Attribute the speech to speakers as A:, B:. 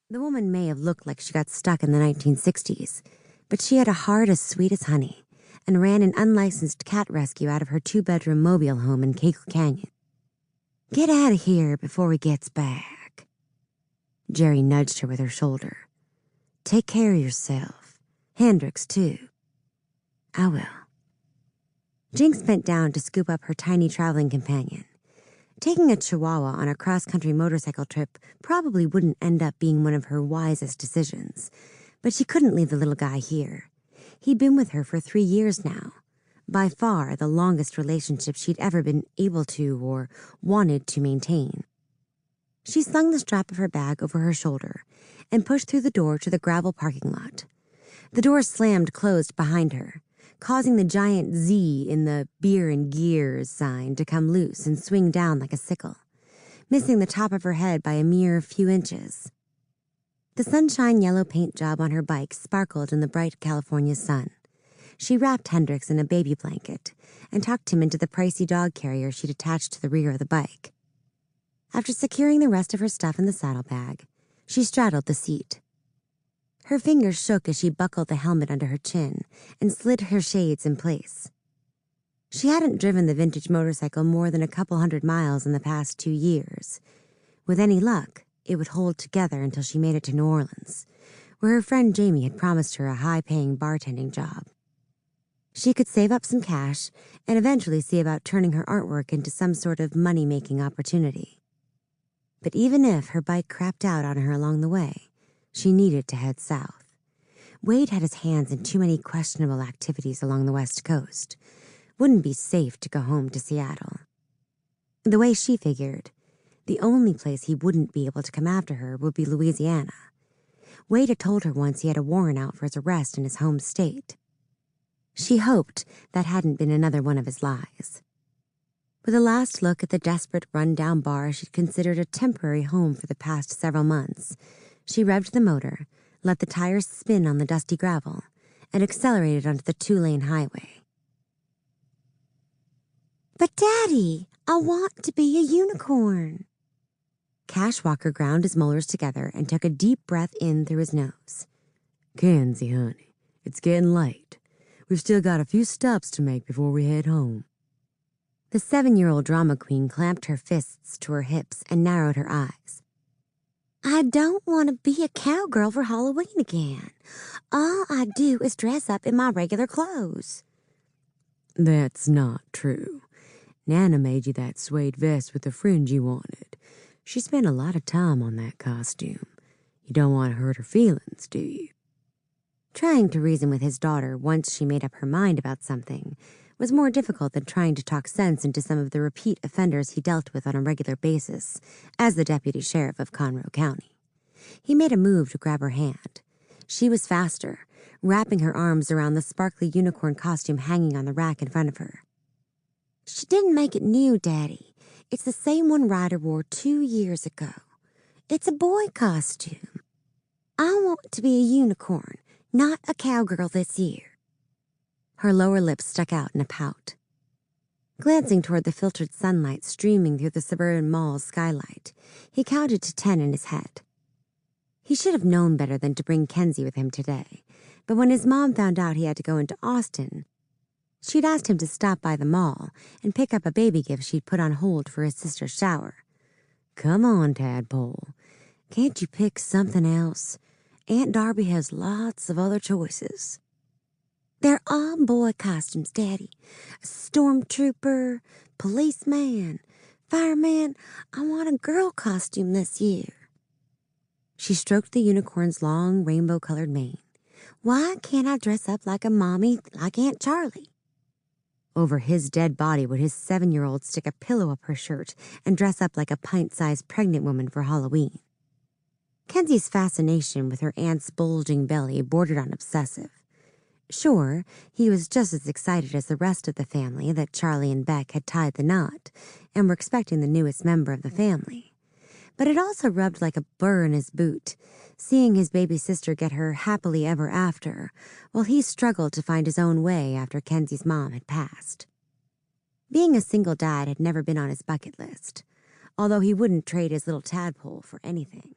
A: The woman may have looked like she got stuck in the 1960s, but she had a heart as sweet as honey and ran an unlicensed cat rescue out of her 2-bedroom mobile home in Cagle Canyon. "Get out of here before he gets back." Jerry nudged her with her shoulder. "Take care of yourself. Hendrix, too." "I will." Jinx bent down to scoop up her tiny traveling companion. Taking a chihuahua on a cross-country motorcycle trip probably wouldn't end up being one of her wisest decisions, but she couldn't leave the little guy here. He'd been with her for 3 years now, by far the longest relationship she'd ever been able to or wanted to maintain. She slung the strap of her bag over her shoulder and pushed through the door to the gravel parking lot. The door slammed closed behind her, causing the giant Z in the beer and gears sign to come loose and swing down like a sickle, missing the top of her head by a mere few inches. The sunshine yellow paint job on her bike sparkled in the bright California sun. She wrapped Hendrix in a baby blanket and tucked him into the pricey dog carrier she'd attached to the rear of the bike. After securing the rest of her stuff in the saddlebag, she straddled the seat. Her fingers shook as she buckled the helmet under her chin and slid her shades in place. She hadn't driven the vintage motorcycle more than a couple 100 miles in the past 2 years. With any luck, it would hold together until she made it to New Orleans, where her friend Jamie had promised her a high-paying bartending job. She could save up some cash and eventually see about turning her artwork into some sort of money-making opportunity. But even if her bike crapped out on her along the way, she needed to head south. Wade had his hands in too many questionable activities along the West Coast. Wouldn't be safe to go home to Seattle. The way she figured, the only place he wouldn't be able to come after her would be Louisiana. Wade had told her once he had a warrant out for his arrest in his home state. She hoped that hadn't been another one of his lies. With a last look at the desperate run-down bar she'd considered a temporary home for the past several months, she revved the motor, let the tires spin on the dusty gravel, and accelerated onto the 2-lane highway. "But, Daddy, I want to be a unicorn." Cash Walker ground his molars together and took a deep breath in through his nose. "Kenzie, honey, it's getting late. We've still got a few stops to make before we head home." The 7-year-old drama queen clamped her fists to her hips and narrowed her eyes. "I don't want to be a cowgirl for Halloween again. All I do is dress up in my regular clothes."
B: "That's not true. Nana made you that suede vest with the fringe you wanted. She spent a lot of time on that costume. You don't want to hurt her feelings, do you?"
A: Trying to reason with his daughter once she made up her mind about something was more difficult than trying to talk sense into some of the repeat offenders he dealt with on a regular basis as the deputy sheriff of Conroe County. He made a move to grab her hand. She was faster, wrapping her arms around the sparkly unicorn costume hanging on the rack in front of her. "She didn't make it new, Daddy. It's the same one Ryder wore 2 years ago. It's a boy costume. I want to be a unicorn, not a cowgirl this year." Her lower lip stuck out in a pout. Glancing toward the filtered sunlight streaming through the suburban mall's skylight, he counted to 10 in his head. He should have known better than to bring Kenzie with him today, but when his mom found out he had to go into Austin, she'd asked him to stop by the mall and pick up a baby gift she'd put on hold for his sister's shower.
B: "Come on, tadpole. Can't you pick something else? Aunt Darby has lots of other choices."
A: "They're all boy costumes, Daddy. A stormtrooper, policeman, fireman. I want a girl costume this year." She stroked the unicorn's long, rainbow-colored mane. "Why can't I dress up like a mommy, like Aunt Charlie?" Over his dead body would his 7-year-old stick a pillow up her shirt and dress up like a pint-sized pregnant woman for Halloween. Kenzie's fascination with her aunt's bulging belly bordered on obsessive. Sure, he was just as excited as the rest of the family that Charlie and Beck had tied the knot and were expecting the newest member of the family. But it also rubbed like a burr in his boot, seeing his baby sister get her happily ever after, while he struggled to find his own way after Kenzie's mom had passed. Being a single dad had never been on his bucket list, although he wouldn't trade his little tadpole for anything.